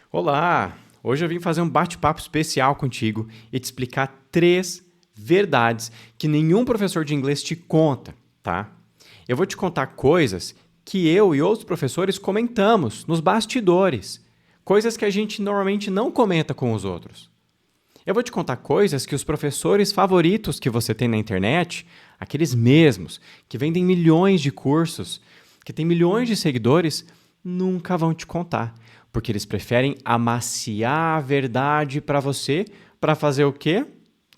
Olá! Hoje eu vim fazer um bate-papo especial contigo e te explicar 3 verdades que nenhum professor de inglês te conta, tá? Eu vou te contar coisas que eu e outros professores comentamos nos bastidores, coisas que a gente normalmente não comenta com os outros. Eu vou te contar coisas que os professores favoritos que você tem na internet, aqueles mesmos que vendem milhões de cursos, que têm milhões de seguidores, nunca vão te contar, porque eles preferem amaciar a verdade para fazer o quê?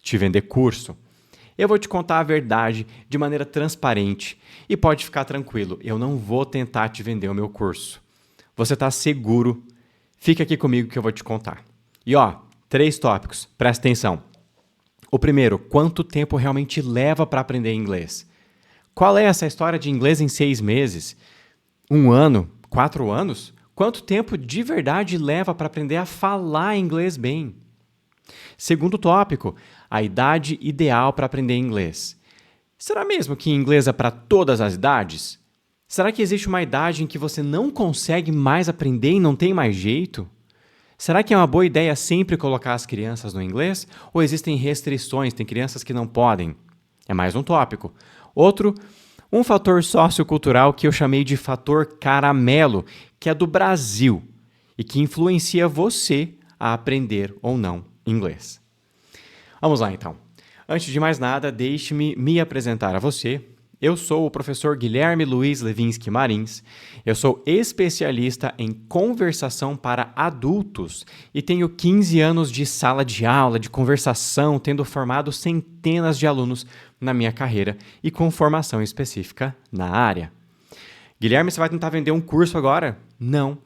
Te vender curso. Eu vou te contar a verdade de maneira transparente e pode ficar tranquilo, eu não vou tentar te vender o meu curso. Você está seguro? Fica aqui comigo que eu vou te contar. E 3 tópicos, presta atenção. O primeiro, quanto tempo realmente leva para aprender inglês? Qual é essa história de inglês em 6 meses? 1 ano? 4 anos? Quanto tempo de verdade leva para aprender a falar inglês bem? Segundo tópico, a idade ideal para aprender inglês. Será mesmo que inglês é para todas as idades? Será que existe uma idade em que você não consegue mais aprender e não tem mais jeito? Será que é uma boa ideia sempre colocar as crianças no inglês? Ou existem restrições, tem crianças que não podem? É mais um tópico. Outro, um fator sociocultural que eu chamei de fator caramelo, que é do Brasil e que influencia você a aprender ou não inglês. Vamos lá, então. Antes de mais nada, deixe-me me apresentar a você. Eu sou o professor Guilherme Luiz Levinsky Marins. Eu sou especialista em conversação para adultos e tenho 15 anos de sala de aula, de conversação, tendo formado centenas de alunos na minha carreira e com formação específica na área. Guilherme, você vai tentar vender um curso agora? Não.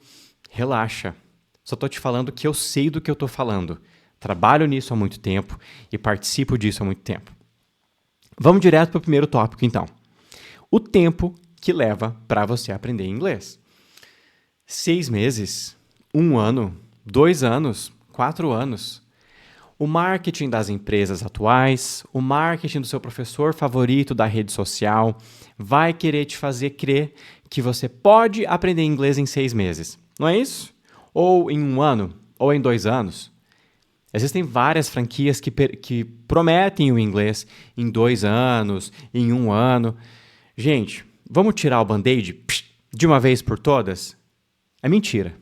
Relaxa. Só estou te falando que eu sei do que eu estou falando. Trabalho nisso há muito tempo e participo disso há muito tempo. Vamos direto para o primeiro tópico, então. O tempo que leva para você aprender inglês. 6 meses, 1 ano, 2 anos, 4 anos. O marketing das empresas atuais, o marketing do seu professor favorito da rede social vai querer te fazer crer que você pode aprender inglês em 6 meses. Não é isso? Ou em 1 ano, ou em 2 anos. Existem várias franquias que prometem o inglês em 2 anos, em 1 ano. Gente, vamos tirar o band-aid de uma vez por todas? É mentira.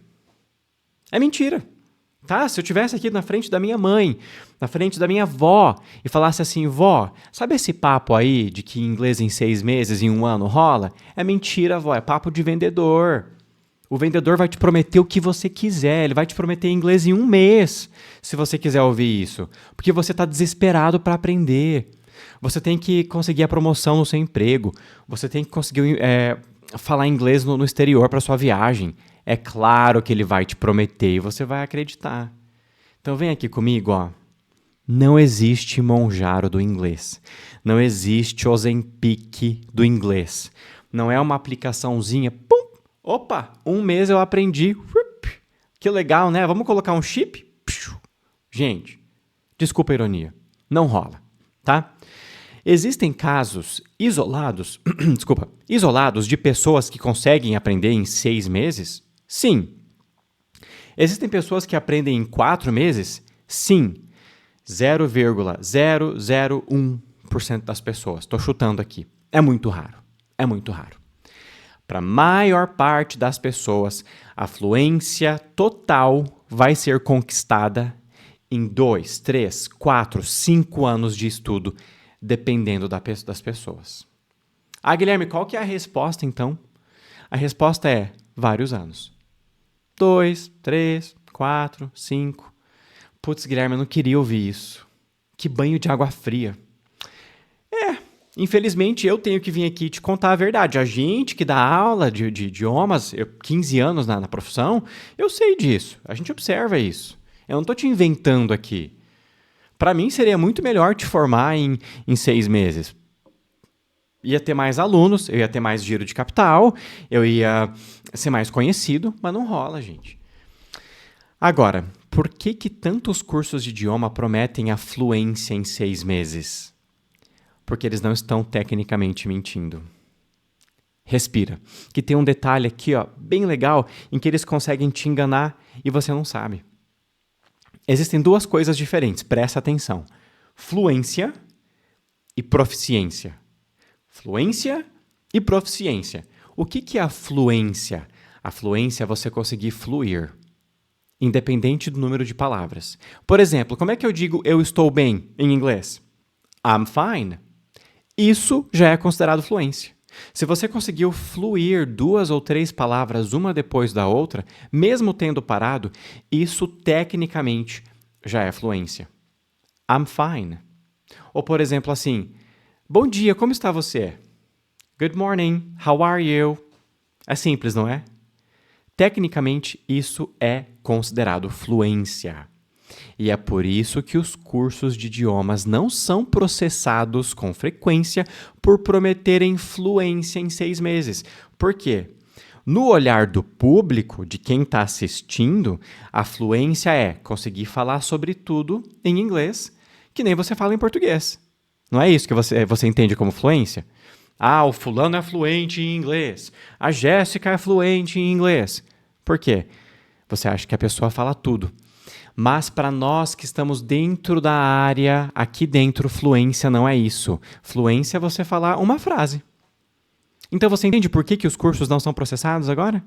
É mentira. Tá? Se eu estivesse aqui na frente da minha mãe, na frente da minha avó, e falasse assim, vó, sabe esse papo aí de que inglês em 6 meses, em 1 ano rola? É mentira, vó, é papo de vendedor. O vendedor vai te prometer o que você quiser, ele vai te prometer inglês em 1 mês, se você quiser ouvir isso. Porque você está desesperado para aprender. Você tem que conseguir a promoção no seu emprego. Você tem que conseguir falar inglês no exterior para sua viagem. É claro que ele vai te prometer e você vai acreditar. Então vem aqui comigo, ó. Não existe Monjaro do inglês. Não existe Ozempic do inglês. Não é uma aplicaçãozinha. Pum! Opa! 1 mês eu aprendi. Que legal, né? Vamos colocar um chip? Gente, desculpa a ironia. Não rola, tá? Existem casos isolados, isolados de pessoas que conseguem aprender em 6 meses? Sim. Existem pessoas que aprendem em 4 meses? Sim. 0,001% das pessoas. Estou chutando aqui. É muito raro. É muito raro. Para a maior parte das pessoas, a fluência total vai ser conquistada em 2, 3, 4, 5 anos de estudo, dependendo das pessoas. Ah, Guilherme, qual que é a resposta, então? A resposta é vários anos. 2, 3, 4, 5. Putz, Guilherme, eu não queria ouvir isso. Que banho de água fria. Infelizmente, eu tenho que vir aqui te contar a verdade. A gente que dá aula de idiomas, 15 anos na profissão, eu sei disso. A gente observa isso. Eu não estou te inventando aqui. Para mim, seria muito melhor te formar em 6 meses. Ia ter mais alunos, eu ia ter mais giro de capital, eu ia ser mais conhecido, mas não rola, gente. Agora, por que tantos cursos de idioma prometem a fluência em 6 meses? Porque eles não estão tecnicamente mentindo. Respira. Que tem um detalhe aqui, ó, bem legal, em que eles conseguem te enganar e você não sabe. Existem duas coisas diferentes, presta atenção. Fluência e proficiência. Fluência e proficiência. O que é a fluência? A fluência é você conseguir fluir, independente do número de palavras. Por exemplo, como é que eu digo eu estou bem em inglês? I'm fine. Isso já é considerado fluência. Se você conseguiu fluir 2 ou 3 palavras uma depois da outra, mesmo tendo parado, isso tecnicamente já é fluência. I'm fine. Ou, por exemplo, assim, bom dia, como está você? Good morning, how are you? É simples, não é? Tecnicamente, isso é considerado fluência. E é por isso que os cursos de idiomas não são processados com frequência por prometerem fluência em 6 meses. Por quê? No olhar do público, de quem está assistindo, a fluência é conseguir falar sobre tudo em inglês, que nem você fala em português. Não é isso que você entende como fluência? Ah, o fulano é fluente em inglês. A Jéssica é fluente em inglês. Por quê? Você acha que a pessoa fala tudo. Mas para nós que estamos dentro da área, aqui dentro, fluência não é isso. Fluência é você falar uma frase. Então você entende por que os cursos não são processados agora?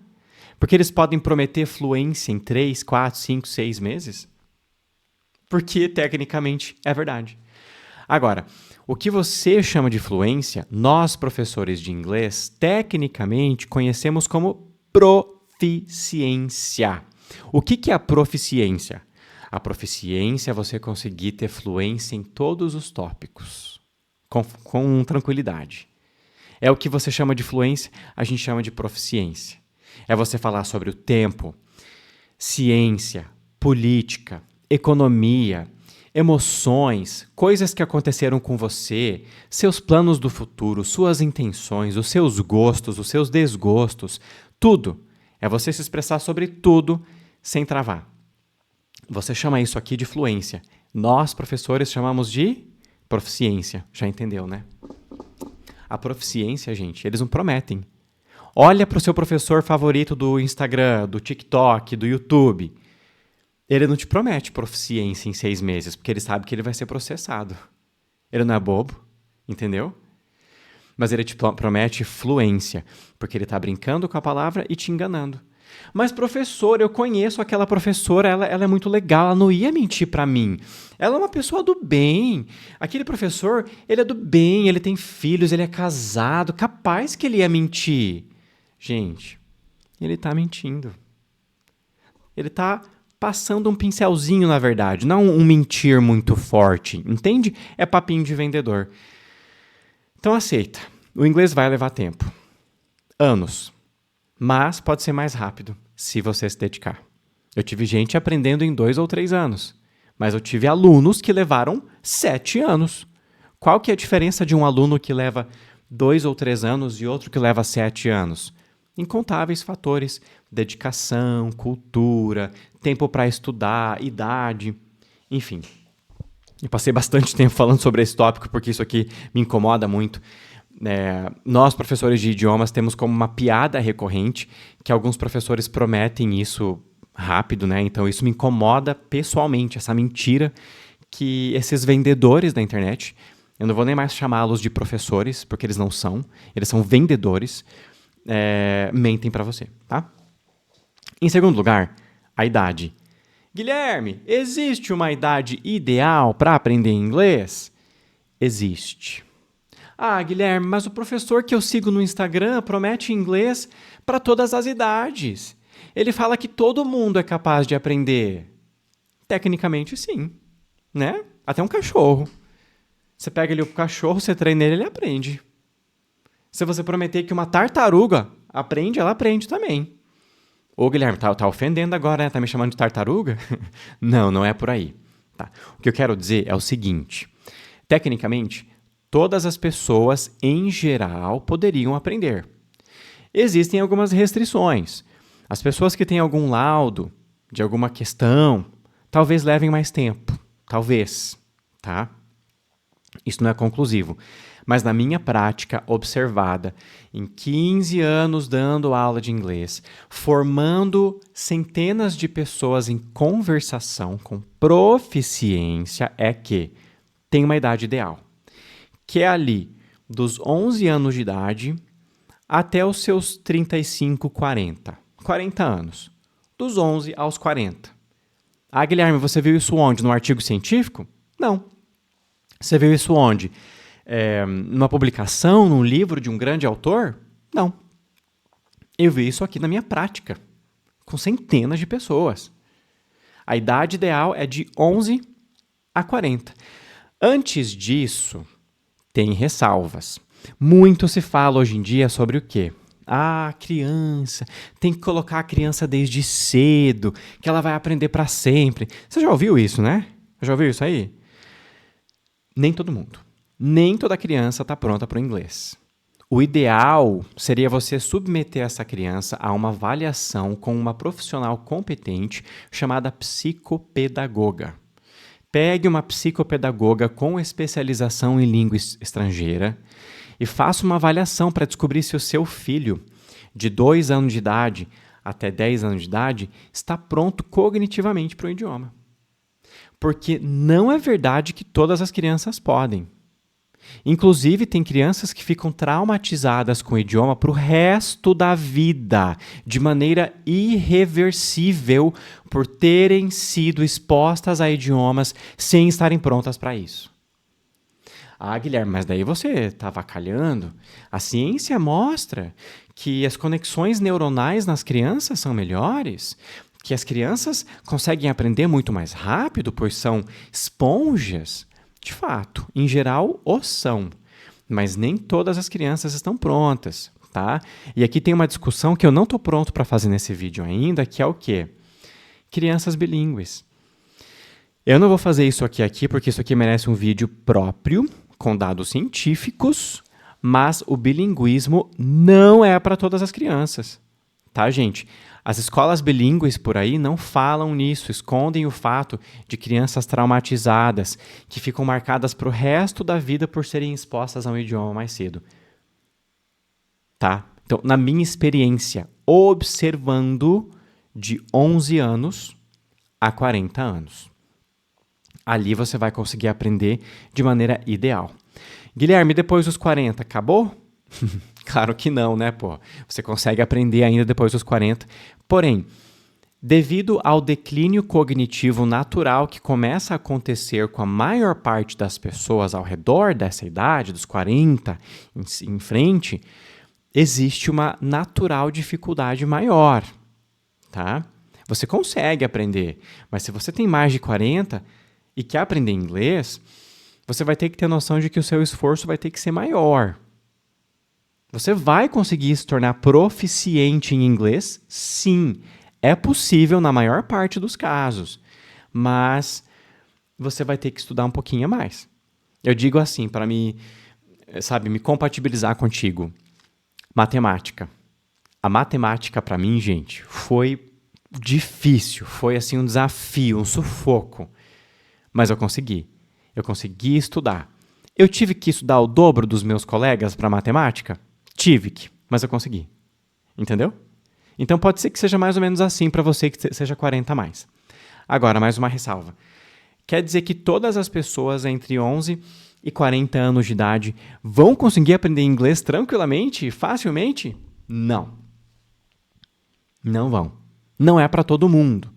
Porque eles podem prometer fluência em 3, 4, 5, 6 meses? Porque tecnicamente é verdade. Agora, o que você chama de fluência, nós professores de inglês, tecnicamente conhecemos como proficiência. O que é a proficiência? A proficiência é você conseguir ter fluência em todos os tópicos, com tranquilidade. É o que você chama de fluência, a gente chama de proficiência. É você falar sobre o tempo, ciência, política, economia, emoções, coisas que aconteceram com você, seus planos do futuro, suas intenções, os seus gostos, os seus desgostos, tudo. É você se expressar sobre tudo sem travar. Você chama isso aqui de fluência. Nós, professores, chamamos de proficiência. Já entendeu, né? A proficiência, gente, eles não prometem. Olha para o seu professor favorito do Instagram, do TikTok, do YouTube. Ele não te promete proficiência em 6 meses, porque ele sabe que ele vai ser processado. Ele não é bobo, entendeu? Mas ele te promete fluência, porque ele está brincando com a palavra e te enganando. Mas, professor, eu conheço aquela professora, ela é muito legal, ela não ia mentir para mim. Ela é uma pessoa do bem. Aquele professor, ele é do bem, ele tem filhos, ele é casado, capaz que ele ia mentir. Gente, ele está mentindo. Ele está passando um pincelzinho, na verdade, não um mentir muito forte, entende? É papinho de vendedor. Então aceita, o inglês vai levar tempo, anos, mas pode ser mais rápido se você se dedicar. Eu tive gente aprendendo em 2 ou 3 anos, mas eu tive alunos que levaram 7 anos. Qual que é a diferença de um aluno que leva 2 ou 3 anos e outro que leva 7 anos? Incontáveis fatores, dedicação, cultura, tempo para estudar, idade, enfim. Eu passei bastante tempo falando sobre esse tópico porque isso aqui me incomoda muito. Nós, professores de idiomas, temos como uma piada recorrente que alguns professores prometem isso rápido, né? Então isso me incomoda pessoalmente, essa mentira que esses vendedores da internet, eu não vou nem mais chamá-los de professores, porque eles não são, eles são vendedores, mentem para você, tá? Em segundo lugar, a idade. Guilherme, existe uma idade ideal para aprender inglês? Existe. Ah, Guilherme, mas o professor que eu sigo no Instagram promete inglês para todas as idades. Ele fala que todo mundo é capaz de aprender. Tecnicamente, sim, né? Até um cachorro. Você pega ali o cachorro, você treina ele aprende. Se você prometer que uma tartaruga aprende, ela aprende também. Ô, Guilherme, tá ofendendo agora, né? Tá me chamando de tartaruga? Não é por aí. Tá. O que eu quero dizer é o seguinte. Tecnicamente, todas as pessoas, em geral, poderiam aprender. Existem algumas restrições. As pessoas que têm algum laudo de alguma questão, talvez levem mais tempo. Talvez, tá? Isso não é conclusivo. Mas na minha prática observada, em 15 anos dando aula de inglês, formando centenas de pessoas em conversação com proficiência, é que tem uma idade ideal, que é ali dos 11 anos de idade até os seus 35, 40. 40 anos. Dos 11 aos 40. Ah, Guilherme, você viu isso onde? No artigo científico? Não. Você viu isso onde? Numa publicação, num livro de um grande autor? Não. Eu vi isso aqui na minha prática, com centenas de pessoas. A idade ideal é de 11 a 40. Antes disso, tem ressalvas. Muito se fala hoje em dia sobre o quê? Ah, criança, tem que colocar a criança desde cedo, que ela vai aprender para sempre. Você já ouviu isso, né? Já ouviu isso aí? Nem todo mundo. Nem toda criança está pronta para o inglês. O ideal seria você submeter essa criança a uma avaliação com uma profissional competente chamada psicopedagoga. Pegue uma psicopedagoga com especialização em língua estrangeira e faça uma avaliação para descobrir se o seu filho, de 2 anos de idade até 10 anos de idade, está pronto cognitivamente para o idioma. Porque não é verdade que todas as crianças podem. Inclusive, tem crianças que ficam traumatizadas com o idioma para o resto da vida, de maneira irreversível, por terem sido expostas a idiomas sem estarem prontas para isso. Ah, Guilherme, mas daí você está avacalhando. A ciência mostra que as conexões neuronais nas crianças são melhores, que as crianças conseguem aprender muito mais rápido, pois são esponjas. De fato, em geral, o são, mas nem todas as crianças estão prontas, tá? E aqui tem uma discussão que eu não estou pronto para fazer nesse vídeo ainda, que é o quê? Crianças bilíngues. Eu não vou fazer isso aqui porque isso aqui merece um vídeo próprio, com dados científicos, mas o bilinguismo não é para todas as crianças, tá, gente? As escolas bilíngues por aí não falam nisso, escondem o fato de crianças traumatizadas que ficam marcadas para o resto da vida por serem expostas a um idioma mais cedo. Tá? Então, na minha experiência, observando de 11 anos a 40 anos. Ali você vai conseguir aprender de maneira ideal. Guilherme, depois dos 40, acabou? Claro que não, né, pô? Você consegue aprender ainda depois dos 40. Porém, devido ao declínio cognitivo natural que começa a acontecer com a maior parte das pessoas ao redor dessa idade, dos 40 em frente, existe uma natural dificuldade maior, tá? Você consegue aprender, mas se você tem mais de 40 e quer aprender inglês, você vai ter que ter noção de que o seu esforço vai ter que ser maior. Você vai conseguir se tornar proficiente em inglês? Sim, é possível na maior parte dos casos, mas você vai ter que estudar um pouquinho a mais. Eu digo assim, para me compatibilizar contigo. Matemática. A matemática, para mim, gente, foi difícil, foi assim um desafio, um sufoco, mas eu consegui. Eu consegui estudar. Eu tive que estudar o dobro dos meus colegas para matemática? Tive que, mas eu consegui. Entendeu? Então pode ser que seja mais ou menos assim para você, que seja 40 a mais. Agora, mais uma ressalva. Quer dizer que todas as pessoas entre 11 e 40 anos de idade vão conseguir aprender inglês tranquilamente, facilmente? Não. Não vão. Não é para todo mundo,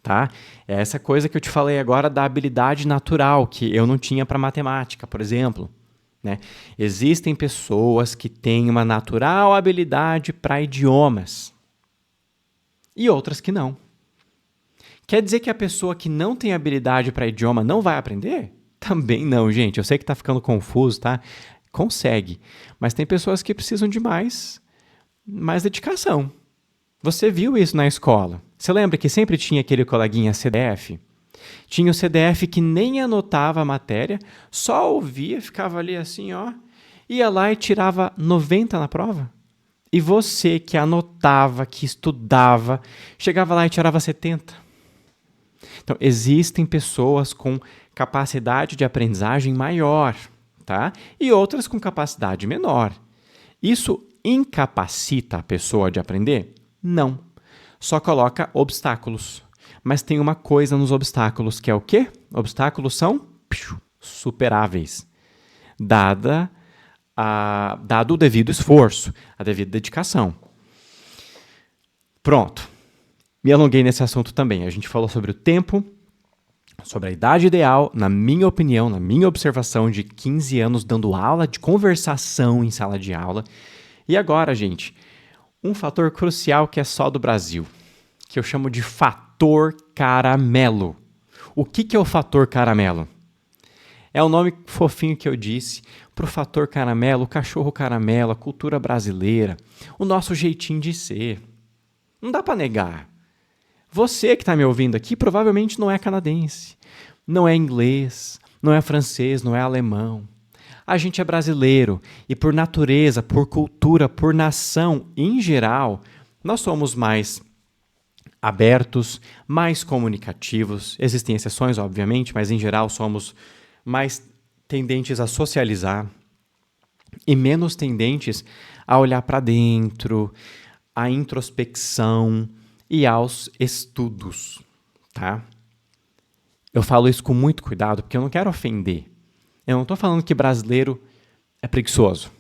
tá? É essa coisa que eu te falei agora da habilidade natural, que eu não tinha para matemática, por exemplo. Né? Existem pessoas que têm uma natural habilidade para idiomas e outras que não. Quer dizer que a pessoa que não tem habilidade para idioma não vai aprender? Também não, gente. Eu sei que está ficando confuso, tá? Consegue. Mas tem pessoas que precisam de mais dedicação. Você viu isso na escola. Você lembra que sempre tinha aquele coleguinha CDF? Tinha o CDF que nem anotava a matéria, só ouvia, ficava ali assim, ó, ia lá e tirava 90 na prova. E você que anotava, que estudava, chegava lá e tirava 70. Então, existem pessoas com capacidade de aprendizagem maior, tá? E outras com capacidade menor. Isso incapacita a pessoa de aprender? Não. Só coloca obstáculos. Mas tem uma coisa nos obstáculos, que é o quê? Obstáculos são superáveis, dado o devido esforço, a devida dedicação. Pronto. Me alonguei nesse assunto também. A gente falou sobre o tempo, sobre a idade ideal, na minha opinião, na minha observação de 15 anos dando aula de conversação em sala de aula. E agora, gente, um fator crucial que é só do Brasil, que eu chamo de fator caramelo. O que é o fator caramelo? É o nome fofinho que eu disse para o fator caramelo, o cachorro caramelo, a cultura brasileira, o nosso jeitinho de ser. Não dá para negar. Você que está me ouvindo aqui provavelmente não é canadense, não é inglês, não é francês, não é alemão. A gente é brasileiro e por natureza, por cultura, por nação em geral, nós somos mais abertos, mais comunicativos. Existem exceções, obviamente, mas em geral somos mais tendentes a socializar e menos tendentes a olhar para dentro, à introspecção e aos estudos, tá? Eu falo isso com muito cuidado porque eu não quero ofender. Eu não estou falando que brasileiro é preguiçoso.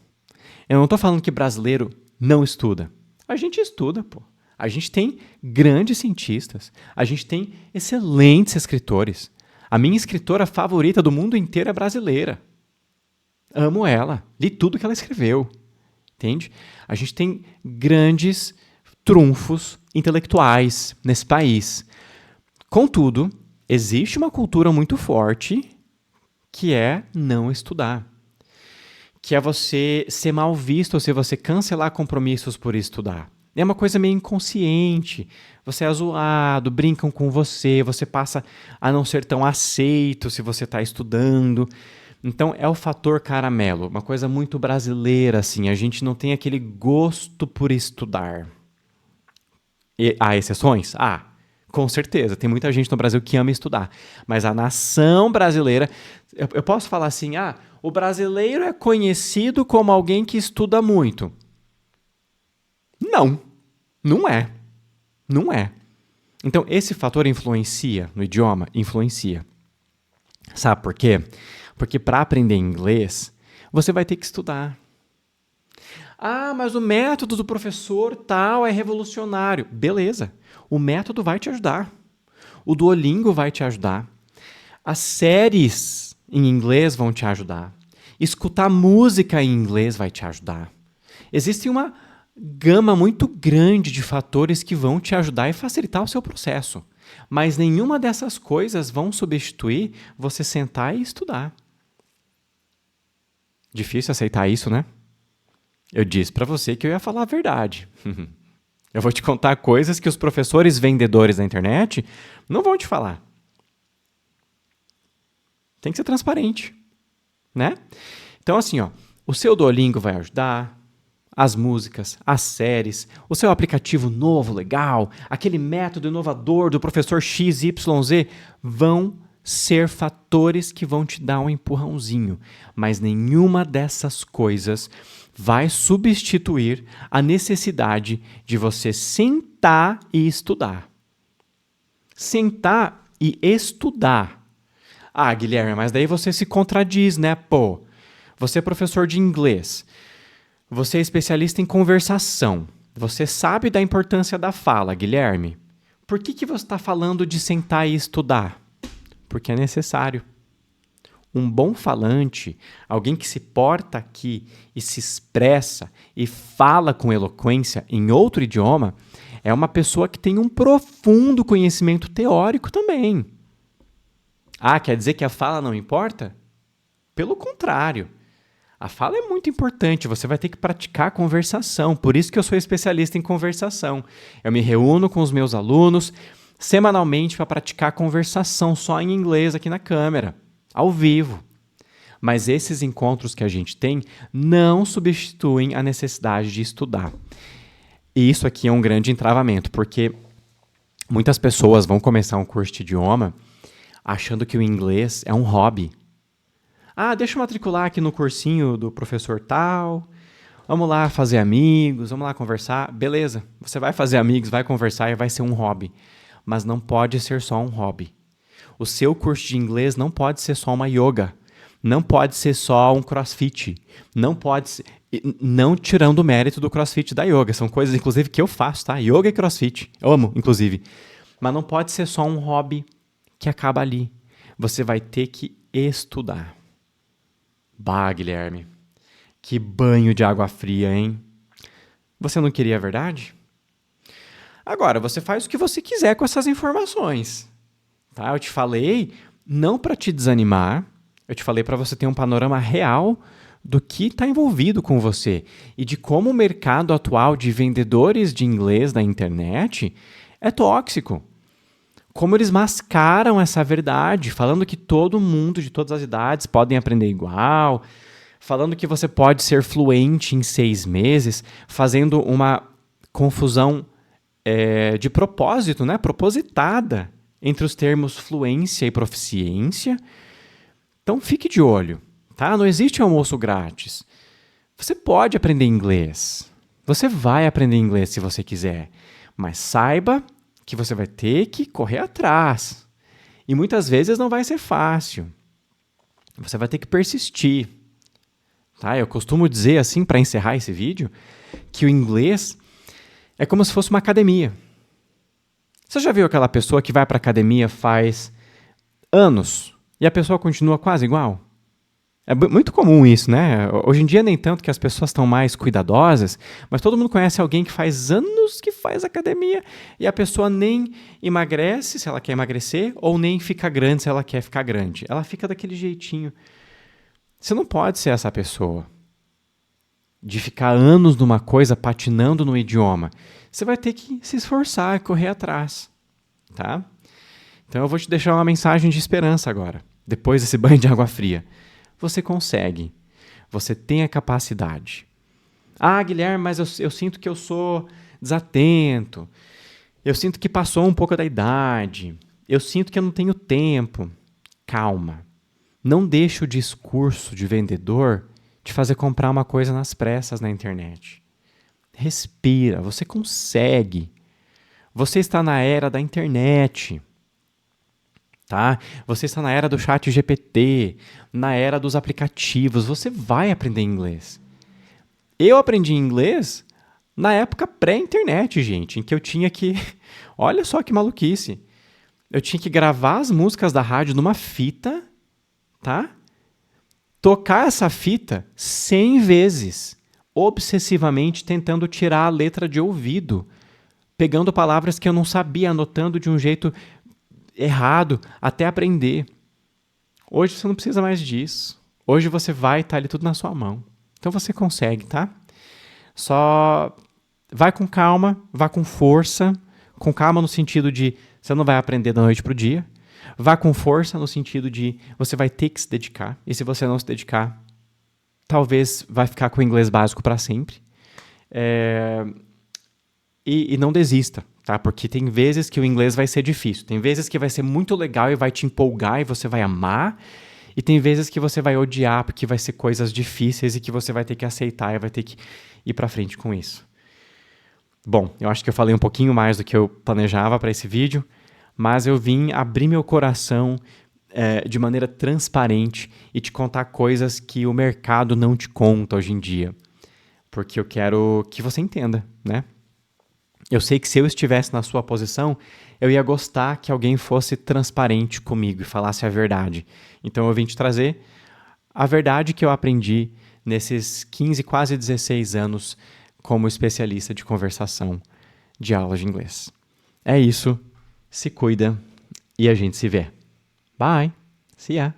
Eu não estou falando que brasileiro não estuda. A gente estuda, pô. A gente tem grandes cientistas. A gente tem excelentes escritores. A minha escritora favorita do mundo inteiro é brasileira. Amo ela. Li tudo que ela escreveu. Entende? A gente tem grandes trunfos intelectuais nesse país. Contudo, existe uma cultura muito forte que é não estudar. Que é você ser mal visto ou se você cancelar compromissos por estudar. É uma coisa meio inconsciente. Você é zoado, brincam com você, você passa a não ser tão aceito se você está estudando. Então, é o fator caramelo, uma coisa muito brasileira, assim. A gente não tem aquele gosto por estudar. E há exceções? Com certeza. Tem muita gente no Brasil que ama estudar. Mas a nação brasileira... Eu posso falar assim, o brasileiro é conhecido como alguém que estuda muito. Não. Não é. Não é. Então, esse fator influencia no idioma? Influencia. Sabe por quê? Porque para aprender inglês, você vai ter que estudar. Mas o método do professor tal é revolucionário. Beleza. O método vai te ajudar. O Duolingo vai te ajudar. As séries em inglês vão te ajudar. Escutar música em inglês vai te ajudar. Existe uma gama muito grande de fatores que vão te ajudar e facilitar o seu processo. Mas nenhuma dessas coisas vão substituir você sentar e estudar. Difícil aceitar isso, né? Eu disse para você que eu ia falar a verdade. Eu vou te contar coisas que os professores vendedores da internet não vão te falar. Tem que ser transparente, né? Então, assim, o seu Duolingo vai ajudar, as músicas, as séries, o seu aplicativo novo, legal, aquele método inovador do professor XYZ vão ser fatores que vão te dar um empurrãozinho, mas nenhuma dessas coisas vai substituir a necessidade de você sentar e estudar. Sentar e estudar. Guilherme, mas daí você se contradiz, né? Você é professor de inglês, você é especialista em conversação, você sabe da importância da fala, Guilherme. Por que você está falando de sentar e estudar? Porque é necessário. Um bom falante, alguém que se porta aqui e se expressa e fala com eloquência em outro idioma, é uma pessoa que tem um profundo conhecimento teórico também. Quer dizer que a fala não importa? Pelo contrário. A fala é muito importante, você vai ter que praticar a conversação. Por isso que eu sou especialista em conversação. Eu me reúno com os meus alunos semanalmente para praticar a conversação só em inglês aqui na câmera, ao vivo. Mas esses encontros que a gente tem não substituem a necessidade de estudar. E isso aqui é um grande entravamento, porque muitas pessoas vão começar um curso de idioma achando que o inglês é um hobby. Ah, deixa eu matricular aqui no cursinho do professor tal. Vamos lá fazer amigos, vamos lá conversar. Beleza, você vai fazer amigos, vai conversar e vai ser um hobby. Mas não pode ser só um hobby. O seu curso de inglês não pode ser só uma yoga. Não pode ser só um crossfit. Não pode ser... Não tirando o mérito do crossfit e da yoga. São coisas, inclusive, que eu faço, tá? Yoga e crossfit. Eu amo, inclusive. Mas não pode ser só um hobby que acaba ali. Você vai ter que estudar. Bah, Guilherme. Que banho de água fria, hein? Você não queria a verdade? Agora, você faz o que você quiser com essas informações. Tá? Eu te falei não para te desanimar, eu te falei para você ter um panorama real do que está envolvido com você e de como o mercado atual de vendedores de inglês na internet é tóxico. Como eles mascaram essa verdade, falando que todo mundo de todas as idades podem aprender igual, falando que você pode ser fluente em 6 meses, fazendo uma confusão de propósito, né? Propositada entre os termos fluência e proficiência. Então fique de olho, tá? Não existe almoço grátis. Você pode aprender inglês. Você vai aprender inglês se você quiser, mas saiba que você vai ter que correr atrás. E muitas vezes não vai ser fácil. Você vai ter que persistir. Tá? Eu costumo dizer assim, para encerrar esse vídeo, que o inglês é como se fosse uma academia. Você já viu aquela pessoa que vai para a academia faz anos e a pessoa continua quase igual? É muito comum isso, né? Hoje em dia nem tanto, que as pessoas estão mais cuidadosas, mas todo mundo conhece alguém que faz anos que faz academia e a pessoa nem emagrece se ela quer emagrecer ou nem fica grande se ela quer ficar grande. Ela fica daquele jeitinho. Você não pode ser essa pessoa de ficar anos numa coisa patinando no idioma. Você vai ter que se esforçar e correr atrás, tá? Então eu vou te deixar uma mensagem de esperança agora, depois desse banho de água fria. Você consegue. Você tem a capacidade. Ah, Guilherme, mas eu sinto que eu sou desatento. Eu sinto que passou um pouco da idade. Eu sinto que eu não tenho tempo. Calma. Não deixe o discurso de vendedor te fazer comprar uma coisa nas pressas na internet. Respira, você consegue. Você está na era da internet. Tá? Você está na era do chat GPT, na era dos aplicativos. Você vai aprender inglês. Eu aprendi inglês na época pré-internet, gente, em que eu tinha que... Olha só que maluquice. Eu tinha que gravar as músicas da rádio numa fita, tá? Tocar essa fita 100 vezes, obsessivamente tentando tirar a letra de ouvido, pegando palavras que eu não sabia, anotando de um jeito errado, até aprender. Hoje você não precisa mais disso. Hoje você vai estar ali tudo na sua mão. Então você consegue, tá? Só vai com calma, vá com força, com calma no sentido de você não vai aprender da noite pro dia. Vá com força no sentido de você vai ter que se dedicar. E se você não se dedicar, talvez vai ficar com o inglês básico para sempre. E não desista, tá? Porque tem vezes que o inglês vai ser difícil. Tem vezes que vai ser muito legal e vai te empolgar e você vai amar. E tem vezes que você vai odiar porque vai ser coisas difíceis e que você vai ter que aceitar e vai ter que ir para frente com isso. Bom, eu acho que eu falei um pouquinho mais do que eu planejava para esse vídeo, mas eu vim abrir meu coração de maneira transparente e te contar coisas que o mercado não te conta hoje em dia. Porque eu quero que você entenda, né? Eu sei que se eu estivesse na sua posição, eu ia gostar que alguém fosse transparente comigo e falasse a verdade. Então eu vim te trazer a verdade que eu aprendi nesses 15, quase 16 anos como especialista de conversação de aulas de inglês. É isso. Se cuida e a gente se vê. Bye. See ya.